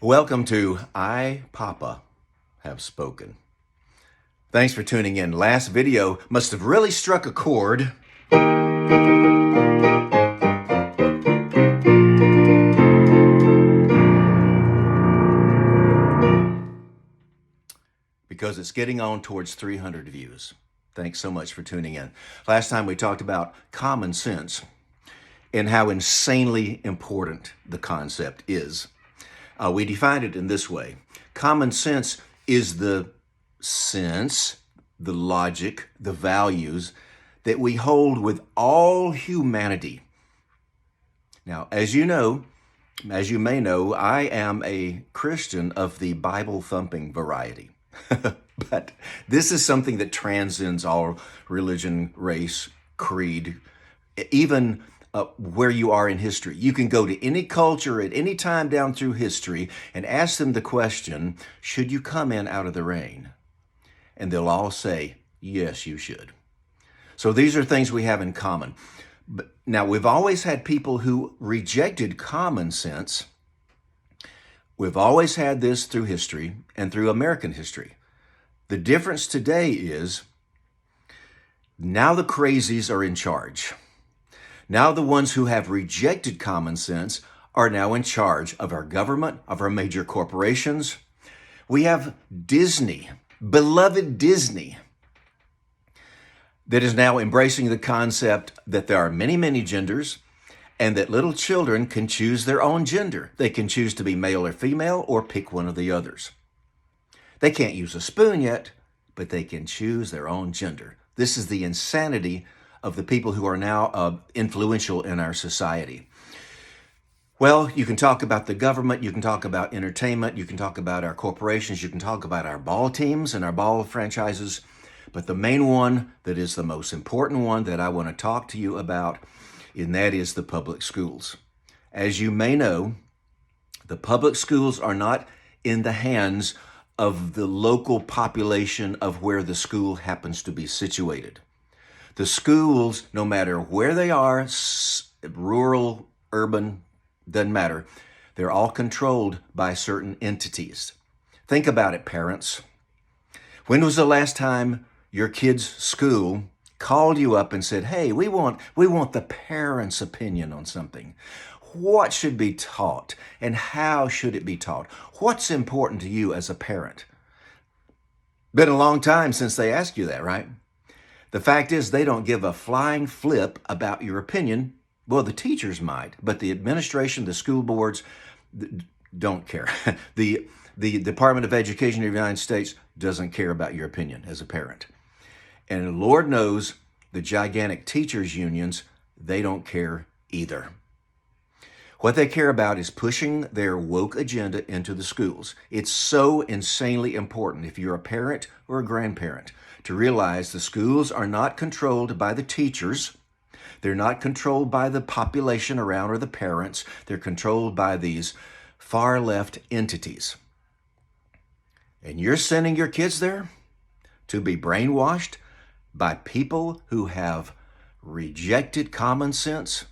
Welcome to I, Papa, Have Spoken. Thanks for tuning in. Last video must have really struck a chord. Because it's getting on towards 300 views. Thanks so much for tuning in. Last time we talked about common sense and how insanely important the concept is. We defined it in this way. Common sense is the sense, the logic, the values that we hold with all humanity. Now, as you may know, I am a Christian of the Bible-thumping variety. But this is something that transcends all religion, race, creed, even where you are in history. You can go to any culture at any time down through history and ask them the question, should you come in out of the rain? And they'll all say, yes, you should. So these are things we have in common. But now, we've always had people who rejected common sense. We've always had this through history and through American history. The difference today is now the crazies are in charge. Now the ones who have rejected common sense are now in charge of our government, of our major corporations. We have Disney, beloved Disney, that is now embracing the concept that there are many, many genders and that little children can choose their own gender. They can choose to be male or female or pick one of the others. They can't use a spoon yet, but they can choose their own gender. This is the insanity of the people who are now influential in our society. Well, you can talk about the government, you can talk about entertainment, you can talk about our corporations, you can talk about our ball teams and our ball franchises, but the main one that is the most important one that I want to talk to you about, and that is the public schools. As you may know, the public schools are not in the hands of the local population of where the school happens to be situated. The schools, no matter where they are, rural, urban, doesn't matter, they're all controlled by certain entities. Think about it, parents. When was the last time your kid's school called you up and said, hey, we want the parents' opinion on something? What should be taught and how should it be taught? What's important to you as a parent? Been a long time since they asked you that, right? The fact is they don't give a flying flip about your opinion. Well, the teachers might, but the administration, the school boards don't care. The Department of Education of the United States doesn't care about your opinion as a parent. And Lord knows the gigantic teachers unions, they don't care either. What they care about is pushing their woke agenda into the schools. It's so insanely important, if you're a parent or a grandparent, to realize the schools are not controlled by the teachers. They're not controlled by the population around or the parents. They're controlled by these far left entities. And you're sending your kids there to be brainwashed by people who have rejected common sense?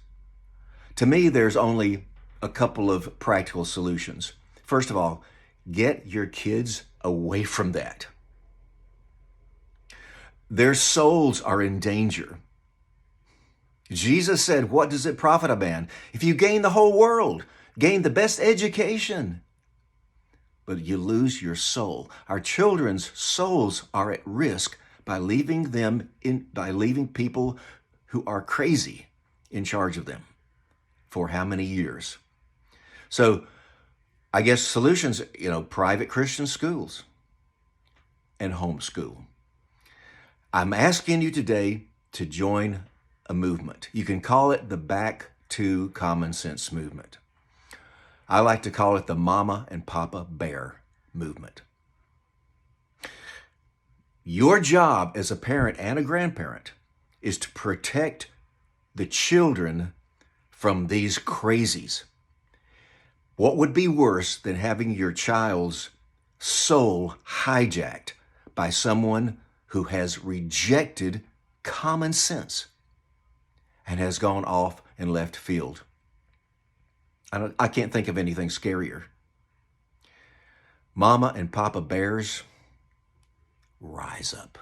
To me, there's only a couple of practical solutions. First of all, get your kids away from that. Their souls are in danger. Jesus said, what does it profit a man if you gain the whole world, gain the best education, but you lose your soul? Our children's souls are at risk by leaving people who are crazy in charge of them. For how many years? So I guess solutions, private Christian schools and homeschool. I'm asking you today to join a movement. You can call it the Back to Common Sense movement. I like to call it the Mama and Papa Bear movement. Your job as a parent and a grandparent is to protect the children from these crazies. What would be worse than having your child's soul hijacked by someone who has rejected common sense and has gone off and left field? I can't think of anything scarier. Mama and Papa Bears, rise up.